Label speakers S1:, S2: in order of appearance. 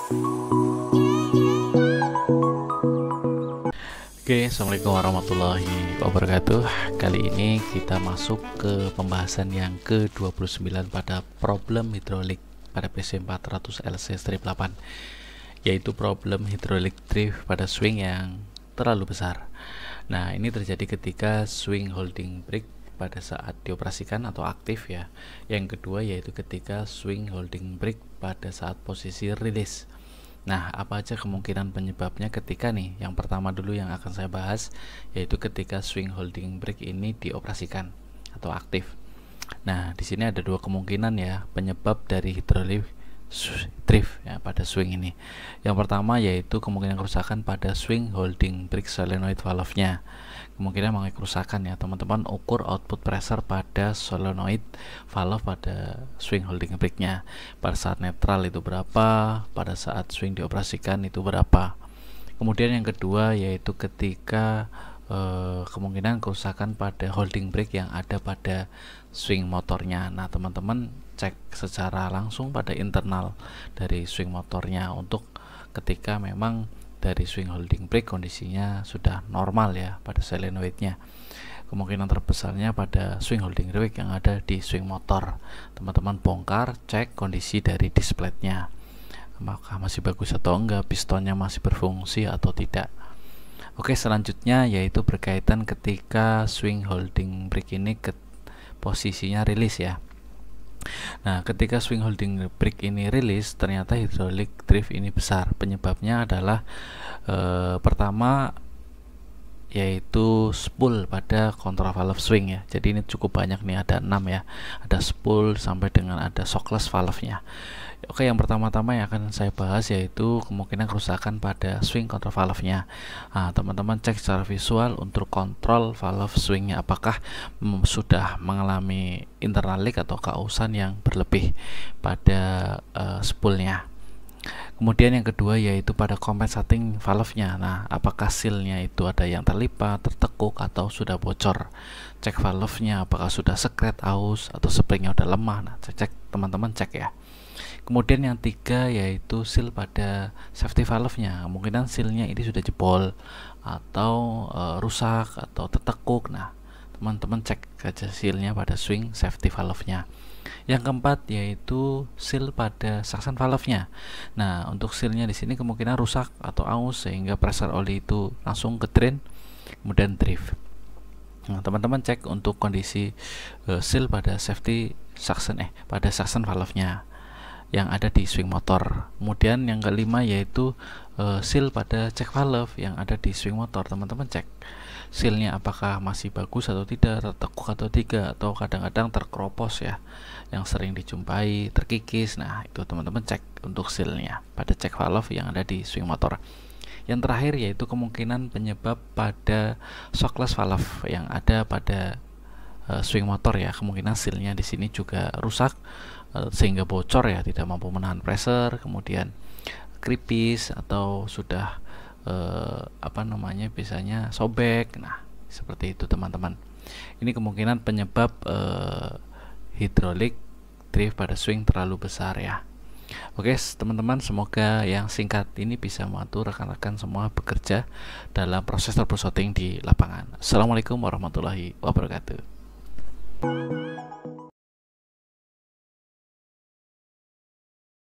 S1: Oke, assalamualaikum warahmatullahi wabarakatuh. Kali ini kita masuk ke pembahasan yang ke-29 pada problem hidrolik pada PC 400 LC strip 8, yaitu problem hidrolik drift pada swing yang terlalu besar. Nah, ini terjadi ketika swing holding brake pada saat dioperasikan atau aktif ya. Yang kedua yaitu ketika swing holding brake pada saat posisi rilis. Nah, apa aja kemungkinan penyebabnya ketika nih? Yang pertama dulu yang akan saya bahas yaitu ketika swing holding brake ini dioperasikan atau aktif. Nah, di sini ada dua kemungkinan ya penyebab dari hidrolik drift ya pada swing ini. Yang pertama yaitu kemungkinan kerusakan pada swing holding brake solenoid valve-nya. Kemungkinan mengalami kerusakan ya, teman-teman ukur output pressure pada solenoid valve pada swing holding brake-nya. Pada saat netral itu berapa, pada saat swing dioperasikan itu berapa. Kemudian yang kedua yaitu ketika kemungkinan kerusakan pada holding brake yang ada pada swing motornya. Nah, teman-teman cek secara langsung pada internal dari swing motornya untuk ketika memang dari swing holding brake kondisinya sudah normal ya pada solenoidnya. Kemungkinan terbesarnya pada swing holding brake yang ada di swing motor. Teman-teman bongkar, cek kondisi dari displaynya, apakah masih bagus atau enggak, pistonnya masih berfungsi atau tidak. Oke, selanjutnya yaitu berkaitan ketika swing holding brake ini ke posisinya rilis ya. Nah, ketika swing holding brake ini rilis, ternyata hidrolik drift ini besar. Penyebabnya adalah pertama yaitu spool pada kontrol valve swing ya. Jadi ini cukup banyak nih, ada 6 ya. Ada spool sampai dengan ada shockless valve-nya. Oke, yang pertama-tama yang akan saya bahas yaitu kemungkinan kerusakan pada swing control valve-nya. Nah, teman-teman cek secara visual untuk kontrol valve swing-nya apakah sudah mengalami internal leak atau kausan yang berlebih pada spoolnya. Kemudian yang kedua yaitu pada compensating valve-nya. Nah, apakah seal-nya itu ada yang terlipat, tertekuk atau sudah bocor. Cek valve-nya apakah sudah sekret, aus atau spring-nya udah lemah. Nah, cek teman-teman cek ya. Kemudian yang tiga yaitu seal pada safety valve-nya. Kemungkinan seal-nya ini sudah jebol atau rusak atau tertekuk. Nah, teman-teman cek saja seal-nya pada swing safety valve-nya. Yang keempat yaitu seal pada suction valve-nya. Nah, untuk seal-nya di sini kemungkinan rusak atau aus sehingga pressure oli itu langsung ke drain kemudian drift. Nah, teman-teman cek untuk kondisi seal pada pada suction valve-nya yang ada di swing motor. Kemudian yang kelima yaitu seal pada check valve yang ada di swing motor. Teman-teman cek seal-nya apakah masih bagus atau tidak, tertekuk atau tidak, atau kadang-kadang terkeropos ya, yang sering dijumpai terkikis. Nah, itu teman-teman cek untuk seal-nya pada check valve yang ada di swing motor. Yang terakhir yaitu kemungkinan penyebab pada shockless valve yang ada pada swing motor ya. Kemungkinan seal-nya di sini juga rusak sehingga bocor ya, tidak mampu menahan pressure, kemudian kripis atau sudah biasanya sobek. Nah, seperti itu teman-teman. Ini kemungkinan penyebab hidrolik drift pada swing terlalu besar ya. Oke teman-teman, semoga yang singkat ini bisa membantu rekan-rekan semua bekerja dalam proses troubleshooting di lapangan. Assalamualaikum warahmatullahi wabarakatuh.